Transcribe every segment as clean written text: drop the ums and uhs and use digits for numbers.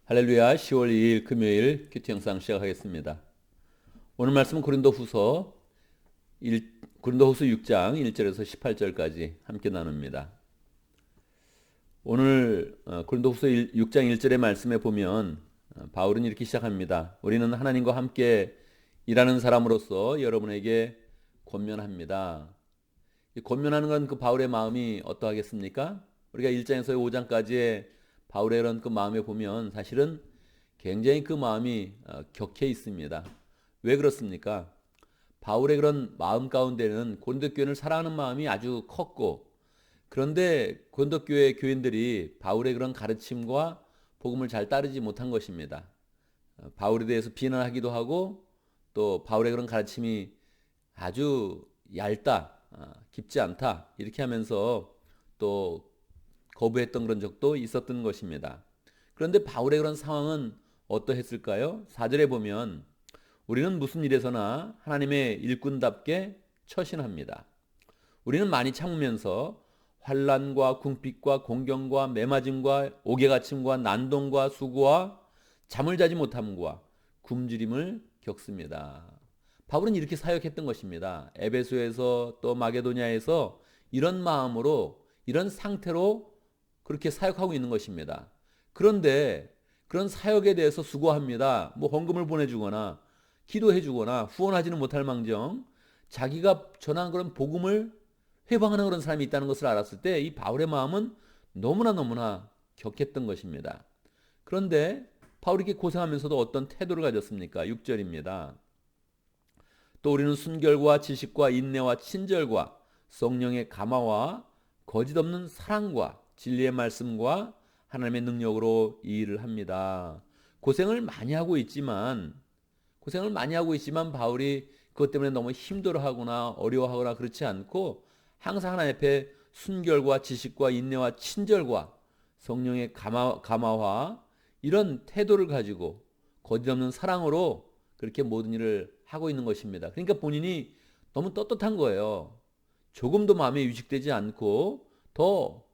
할렐루야. 10월 2일 금요일 큐티 영상 시작하겠습니다. 오늘 말씀은 고린도후서 6장 1절에서 18절까지 함께 나눕니다. 오늘 고린도후서 6장 1절의 말씀에 보면 바울은 이렇게 시작합니다. 우리는 하나님과 함께 일하는 사람으로서 여러분에게 권면합니다. 이 권면하는 건 그 바울의 마음이 어떠하겠습니까? 우리가 1장에서 5장까지의 바울의 그런 그 마음에 보면 사실은 굉장히 그 마음이 격해 있습니다. 왜 그렇습니까? 바울의 그런 마음 가운데는 고린도 교회를 사랑하는 마음이 아주 컸고, 그런데 고린도 교회 교인들이 바울의 그런 가르침과 복음을 잘 따르지 못한 것입니다. 바울에 대해서 비난하기도 하고, 또 바울의 그런 가르침이 아주 얇다, 깊지 않다 이렇게 하면서 또 거부했던 그런 적도 있었던 것입니다. 그런데 바울의 그런 상황은 어떠했을까요? 4절에 보면 우리는 무슨 일에서나 하나님의 일꾼답게 처신합니다. 우리는 많이 참으면서 환난과 궁핍과 공경과 매맞음과 옥에갇힘과 난동과 수고와 잠을 자지 못함과 굶주림을 겪습니다. 바울은 이렇게 사역했던 것입니다. 에베소에서 또 마게도냐에서 이런 마음으로 이런 상태로 그렇게 사역하고 있는 것입니다. 그런데 그런 사역에 대해서 수고합니다. 뭐 헌금을 보내주거나 기도해주거나 후원하지는 못할 망정 자기가 전한 그런 복음을 회방하는 그런 사람이 있다는 것을 알았을 때 이 바울의 마음은 너무나 격했던 것입니다. 그런데 바울이 이렇게 고생하면서도 어떤 태도를 가졌습니까? 6절입니다. 또 우리는 순결과 지식과 인내와 친절과 성령의 감화와 거짓 없는 사랑과 진리의 말씀과 하나님의 능력으로 이 일을 합니다. 고생을 많이 하고 있지만 바울이 그것 때문에 너무 힘들어하거나 어려워하거나 그렇지 않고 항상 하나님 앞에 순결과 지식과 인내와 친절과 성령의 감화와 이런 태도를 가지고 거짓 없는 사랑으로 그렇게 모든 일을 하고 있는 것입니다. 그러니까 본인이 너무 떳떳한 거예요. 조금도 마음에 위축되지 않고 더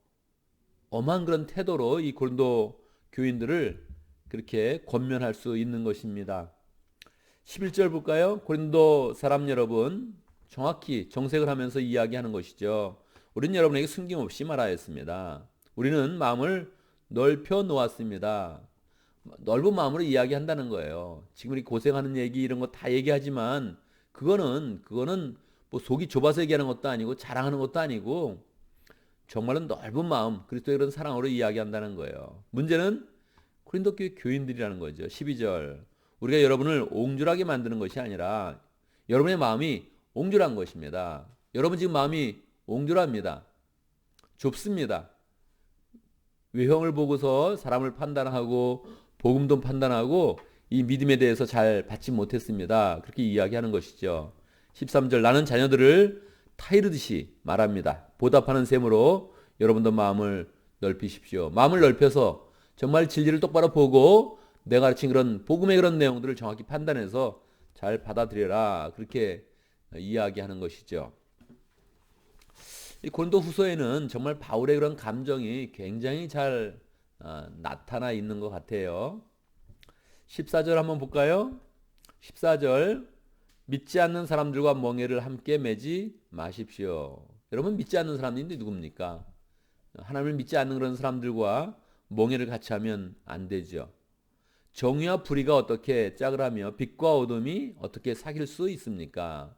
엄한 그런 태도로 이 고린도 교인들을 그렇게 권면할 수 있는 것입니다. 11절 볼까요? 고린도 사람 여러분, 정확히 정색을 하면서 이야기하는 것이죠. 우리는 여러분에게 숨김없이 말하였습니다. 우리는 마음을 넓혀 놓았습니다. 넓은 마음으로 이야기한다는 거예요. 지금 우리 고생하는 얘기 이런 거 다 얘기하지만 그거는 뭐 속이 좁아서 얘기하는 것도 아니고 자랑하는 것도 아니고 정말로 넓은 마음, 그리스도의 그런 사랑으로 이야기한다는 거예요. 문제는 고린도 교회 교인들이라는 거죠. 12절. 우리가 여러분을 옹졸하게 만드는 것이 아니라 여러분의 마음이 옹졸한 것입니다. 여러분 지금 마음이 옹졸합니다. 좁습니다. 외형을 보고서 사람을 판단하고 복음도 판단하고 이 믿음에 대해서 잘 받지 못했습니다. 그렇게 이야기하는 것이죠. 13절. 나는 자녀들을 타이르듯이 말합니다. 보답하는 셈으로 여러분도 마음을 넓히십시오. 마음을 넓혀서 정말 진리를 똑바로 보고 내가 가르친 그런 복음의 그런 내용들을 정확히 판단해서 잘 받아들여라. 그렇게 이야기하는 것이죠. 이 고린도 후서에는 정말 바울의 그런 감정이 굉장히 잘 나타나 있는 것 같아요. 14절 한번 볼까요? 14절. 믿지 않는 사람들과 멍에를 함께 매지 마십시오. 여러분 믿지 않는 사람들이 누굽니까? 하나님을 믿지 않는 그런 사람들과 멍에를 같이 하면 안 되죠. 정의와 불의가 어떻게 짝을 하며 빛과 어둠이 어떻게 사귈 수 있습니까?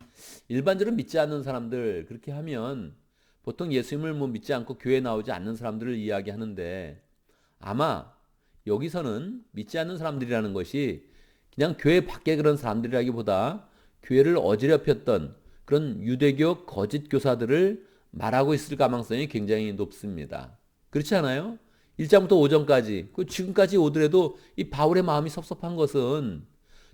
일반적으로 믿지 않는 사람들 그렇게 하면 보통 예수님을 믿지 않고 교회에 나오지 않는 사람들을 이야기하는데 아마 여기서는 믿지 않는 사람들이라는 것이 그냥 교회 밖에 그런 사람들이라기보다 교회를 어지럽혔던 그런 유대교 거짓 교사들을 말하고 있을 가능성이 굉장히 높습니다. 그렇지 않아요? 1장부터 5장까지 지금까지 오더라도 이 바울의 마음이 섭섭한 것은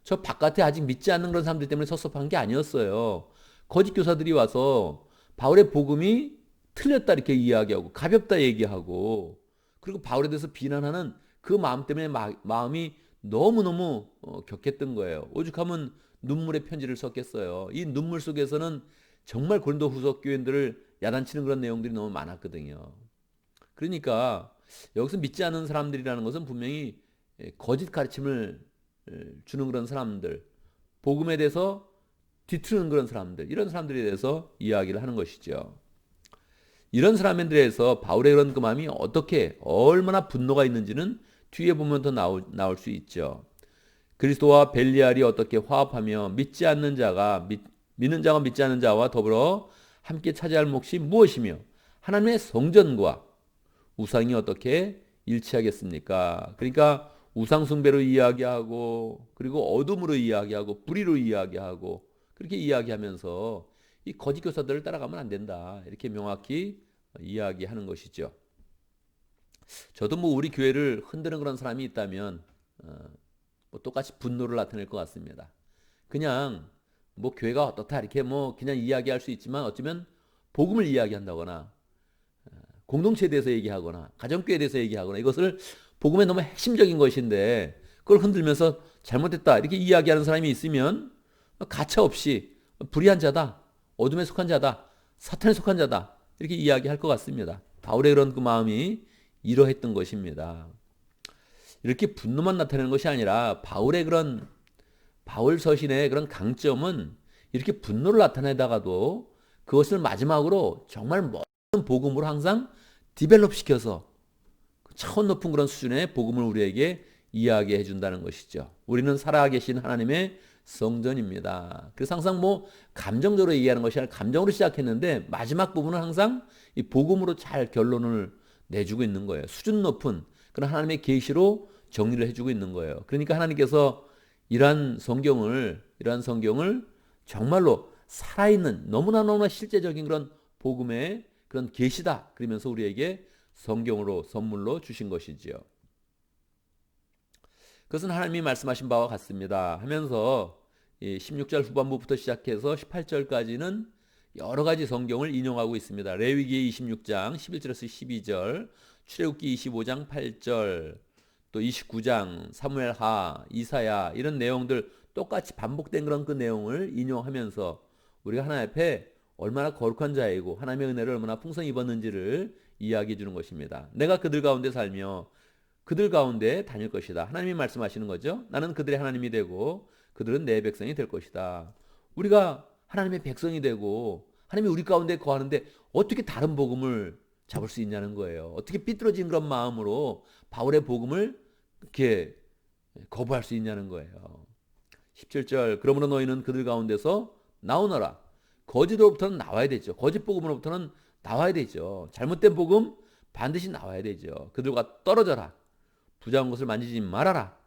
저 바깥에 아직 믿지 않는 그런 사람들 때문에 섭섭한 게 아니었어요. 거짓 교사들이 와서 바울의 복음이 틀렸다 이렇게 이야기하고 가볍다 얘기하고 그리고 바울에 대해서 비난하는 그 마음 때문에 마음이 너무너무 격했던 거예요. 오죽하면 눈물의 편지를 썼겠어요. 이 눈물 속에서는 정말 고린도 후서 교인들을 야단치는 그런 내용들이 너무 많았거든요. 그러니까 여기서 믿지 않는 사람들이라는 것은 분명히 거짓 가르침을 주는 그런 사람들, 복음에 대해서 뒤트는 그런 사람들, 이런 사람들에 대해서 이야기를 하는 것이죠. 이런 사람들에 대해서 바울의 그런 그 마음이 어떻게 얼마나 분노가 있는지는 뒤에 보면 더 나올 수 있죠. 그리스도와 벨리알이 어떻게 화합하며 믿지 않는 자가 믿는 자와 믿지 않는 자와 더불어 함께 차지할 몫이 무엇이며 하나님의 성전과 우상이 어떻게 일치하겠습니까? 그러니까 우상 숭배로 이야기하고 그리고 어둠으로 이야기하고 불의로 이야기하고 그렇게 이야기하면서 이 거짓 교사들을 따라가면 안 된다. 이렇게 명확히 이야기하는 것이죠. 저도 뭐 우리 교회를 흔드는 그런 사람이 있다면 뭐 똑같이 분노를 나타낼 것 같습니다. 그냥 뭐 교회가 어떻다 이렇게 뭐 그냥 이야기할 수 있지만 어쩌면 복음을 이야기한다거나 공동체에 대해서 얘기하거나 가정교회에 대해서 얘기하거나 이것을 복음의 너무 핵심적인 것인데 그걸 흔들면서 잘못됐다 이렇게 이야기하는 사람이 있으면 가차 없이 불의한 자다, 어둠에 속한 자다, 사탄에 속한 자다 이렇게 이야기할 것 같습니다. 바울의 그런 그 마음이 이러했던 것입니다. 이렇게 분노만 나타내는 것이 아니라 바울 서신의 그런 강점은 이렇게 분노를 나타내다가도 그것을 마지막으로 정말 멋진 복음으로 항상 디벨롭 시켜서 차원 높은 그런 수준의 복음을 우리에게 이야기해 준다는 것이죠. 우리는 살아계신 하나님의 성전입니다. 그래서 항상 뭐 감정적으로 얘기하는 것이 아니라 감정으로 시작했는데 마지막 부분은 항상 이 복음으로 잘 결론을 내주고 있는 거예요. 수준 높은 그런 하나님의 계시로 정리를 해주고 있는 거예요. 그러니까 하나님께서 이러한 성경을 정말로 살아있는 너무나 실제적인 그런 복음의 그런 계시다. 그러면서 우리에게 성경으로 선물로 주신 것이지요. 그것은 하나님이 말씀하신 바와 같습니다. 하면서 16절 후반부부터 시작해서 18절까지는 여러 가지 성경을 인용하고 있습니다. 레위기 26장 11절에서 12절, 출애굽기 25장 8절, 또 29장 사무엘하, 이사야 이런 내용들 똑같이 반복된 그런 그 내용을 인용하면서 우리가 하나님 앞에 얼마나 거룩한 자이고 하나님의 은혜를 얼마나 풍성히 입었는지를 이야기해 주는 것입니다. 내가 그들 가운데 살며 그들 가운데 다닐 것이다. 하나님이 말씀하시는 거죠. 나는 그들의 하나님이 되고 그들은 내 백성이 될 것이다. 우리가 하나님의 백성이 되고 하나님이 우리 가운데 거하는데 어떻게 다른 복음을 잡을 수 있냐는 거예요. 어떻게 삐뚤어진 그런 마음으로 바울의 복음을 이렇게 거부할 수 있냐는 거예요. 17절 그러므로 너희는 그들 가운데서 나오너라. 거짓으로부터는 나와야 되죠. 거짓 복음으로부터는 나와야 되죠. 잘못된 복음 반드시 나와야 되죠. 그들과 떨어져라. 부자한 것을 만지지 말아라.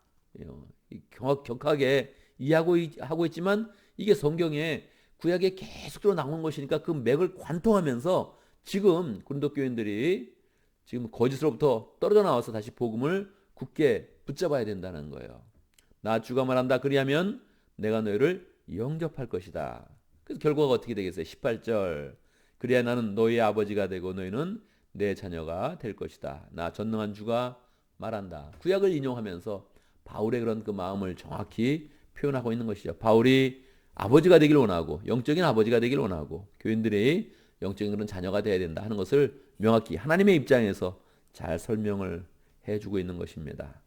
격하게 이해하고 있지만 이게 성경에 구약에 계속적으로 나오는 것이니까 그 맥을 관통하면서 지금 고린도 교인들이 지금 거짓으로부터 떨어져 나와서 다시 복음을 굳게 붙잡아야 된다는 거예요. 나 주가 말한다. 그리하면 내가 너희를 영접할 것이다. 그래서 결과가 어떻게 되겠어요? 18절 그리야 나는 너희의 아버지가 되고 너희는 내 자녀가 될 것이다. 나 전능한 주가 말한다. 구약을 인용하면서 바울의 그런 그 마음을 정확히 표현하고 있는 것이죠. 바울이 아버지가 되길 원하고 영적인 아버지가 되길 원하고 교인들이 영적인 그런 자녀가 되어야 된다 하는 것을 명확히 하나님의 입장에서 잘 설명을 해주고 있는 것입니다.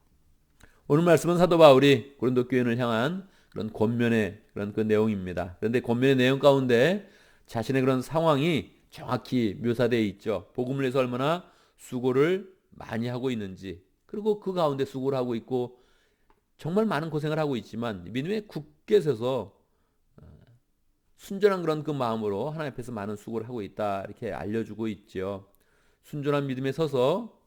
오늘 말씀은 사도 바울이 고린도 교인을 향한 그런 권면의 그런 그 내용입니다. 그런데 권면의 내용 가운데 자신의 그런 상황이 정확히 묘사되어 있죠. 복음을 위해서 얼마나 수고를 많이 하고 있는지 그리고 그 가운데 수고를 하고 있고 정말 많은 고생을 하고 있지만 믿음에 굳게 서서 순전한 그런 그 마음으로 하나님 앞에서 많은 수고를 하고 있다 이렇게 알려주고 있죠. 순전한 믿음에 서서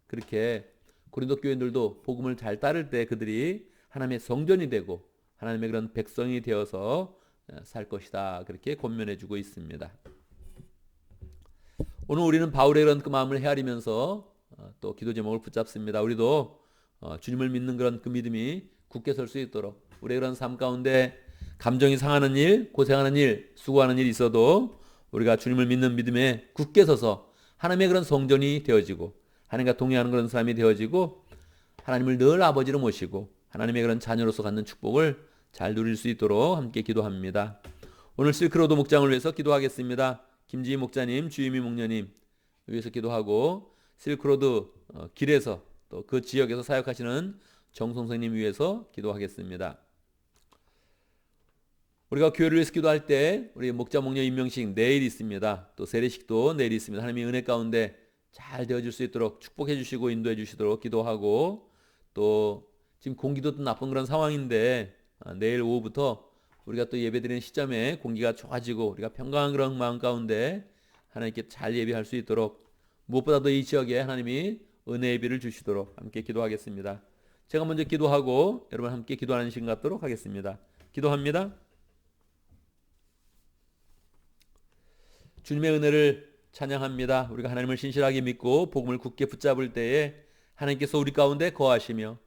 그렇게 고린도 교인들도 복음을 잘 따를 때 그들이 하나님의 성전이 되고 하나님의 그런 백성이 되어서 살 것이다 그렇게 권면해주고 있습니다. 오늘 우리는 바울의 그런 그 마음을 헤아리면서 또 기도 제목을 붙잡습니다. 우리도 주님을 믿는 그런 그 믿음이 굳게 설 수 있도록 우리의 그런 삶 가운데 감정이 상하는 일, 고생하는 일, 수고하는 일이 있어도 우리가 주님을 믿는 믿음에 굳게 서서 하나님의 그런 성전이 되어지고 하나님과 동행하는 그런 사람이 되어지고 하나님을 늘 아버지로 모시고 하나님의 그런 자녀로서 갖는 축복을 잘 누릴 수 있도록 함께 기도합니다. 오늘 실크로드 목장을 위해서 기도하겠습니다. 김지희 목자님, 주유미 목녀님 위해서 기도하고 실크로드 길에서 또 그 지역에서 사역하시는 정성선님 위해서 기도하겠습니다. 우리가 교회를 위해서 기도할 때 우리 목자 목녀 임명식 내일 있습니다. 또 세례식도 내일 있습니다. 하나님의 은혜 가운데 잘 되어질 수 있도록 축복해 주시고 인도해 주시도록 기도하고, 또 지금 공기도 나쁜 그런 상황인데 내일 오후부터 우리가 또 예배드리는 시점에 공기가 좋아지고 우리가 평강한 그런 마음 가운데 하나님께 잘 예배할 수 있도록, 무엇보다도 이 지역에 하나님이 은혜의 비를 주시도록 함께 기도하겠습니다. 제가 먼저 기도하고 여러분 함께 기도하는 시간 갖도록 하겠습니다. 기도합니다. 주님의 은혜를 찬양합니다. 우리가 하나님을 신실하게 믿고 복음을 굳게 붙잡을 때에 하나님께서 우리 가운데 거하시며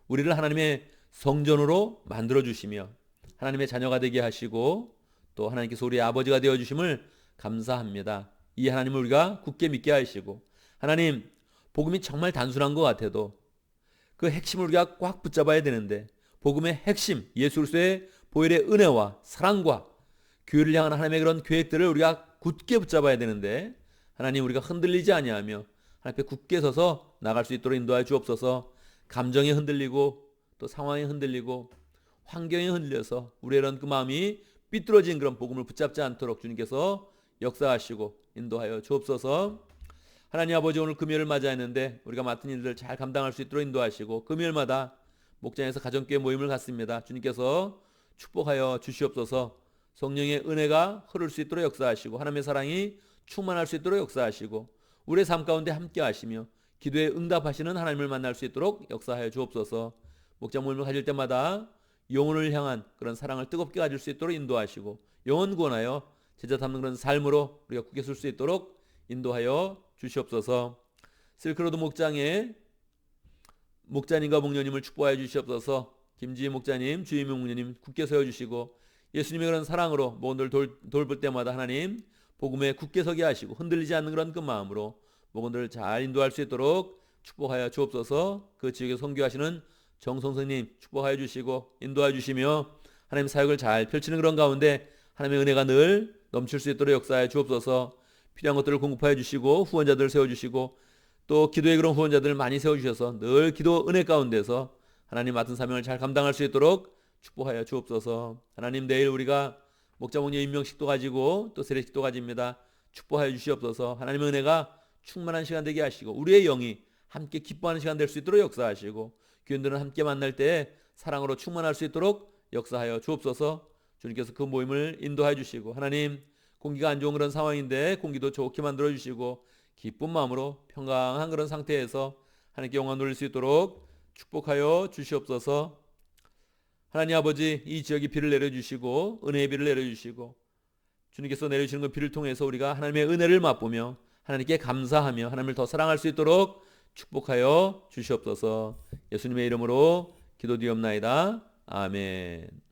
우리를 하나님의 성전으로 만들어 주시며 하나님의 자녀가 되게 하시고 또 하나님께서 우리의 아버지가 되어 주심을 감사합니다. 이 하나님을 우리가 굳게 믿게 하시고, 하나님, 복음이 정말 단순한 것 같아도 그 핵심을 우리가 꽉 붙잡아야 되는데, 복음의 핵심 예수 그리스도의 보혈의 은혜와 사랑과 교회를 향한 하나님의 그런 계획들을 우리가 굳게 붙잡아야 되는데, 하나님, 우리가 흔들리지 아니하며 하나님 앞에 굳게 서서 나갈 수 있도록 인도하여 주옵소서. 감정에 흔들리고 또 상황에 흔들리고 환경에 흔들려서 우리의 이런 그 마음이 삐뚤어진 그런 복음을 붙잡지 않도록 주님께서 역사하시고 인도하여 주옵소서. 하나님 아버지, 오늘 금요일을 맞이했는데 우리가 맡은 일들을 잘 감당할 수 있도록 인도하시고, 금요일마다 목장에서 가정교회 모임을 갖습니다. 주님께서 축복하여 주시옵소서. 성령의 은혜가 흐를 수 있도록 역사하시고 하나님의 사랑이 충만할 수 있도록 역사하시고 우리의 삶 가운데 함께 하시며 기도에 응답하시는 하나님을 만날 수 있도록 역사하여 주옵소서. 목장 모임을 가질 때마다 영혼을 향한 그런 사랑을 뜨겁게 가질 수 있도록 인도하시고 영혼 구원하여 제자 삼는 그런 삶으로 우리가 굳게 설 수 있도록 인도하여 주시옵소서. 실크로드 목장에 목자님과 목녀님을 축복하여 주시옵소서. 김지희 목자님, 주임용 목녀님 굳게 세워주시고 예수님의 그런 사랑으로 모건들 돌볼 때마다 하나님 복음에 굳게 서게 하시고 흔들리지 않는 그런 그 마음으로 모건들을 잘 인도할 수 있도록 축복하여 주옵소서. 그 지역에 선교하시는 정성선님 축복하여 주시고 인도하여 주시며 하나님 사역을 잘 펼치는 그런 가운데 하나님의 은혜가 늘 넘칠 수 있도록 역사하여 주옵소서. 필요한 것들을 공급하여 주시고 후원자들을 세워주시고 또 기도의 그런 후원자들을 많이 세워주셔서 늘 기도 은혜 가운데서 하나님 맡은 사명을 잘 감당할 수 있도록 축복하여 주옵소서. 하나님, 내일 우리가 목자 목녀 임명식도 가지고 또 세례식도 가집니다. 축복하여 주시옵소서. 하나님의 은혜가 충만한 시간 되게 하시고 우리의 영이 함께 기뻐하는 시간 될 수 있도록 역사하시고 교인들은 함께 만날 때 사랑으로 충만할 수 있도록 역사하여 주옵소서. 주님께서 그 모임을 인도해 주시고 하나님, 공기가 안 좋은 그런 상황인데 공기도 좋게 만들어 주시고 기쁜 마음으로 평강한 그런 상태에서 하나님께 영광 돌릴 수 있도록 축복하여 주시옵소서. 하나님 아버지, 이 지역에 비를 내려주시고 은혜의 비를 내려주시고 주님께서 내려주시는 그 비를 통해서 우리가 하나님의 은혜를 맛보며 하나님께 감사하며 하나님을 더 사랑할 수 있도록 축복하여 주시옵소서. 예수님의 이름으로 기도드리옵나이다. 아멘.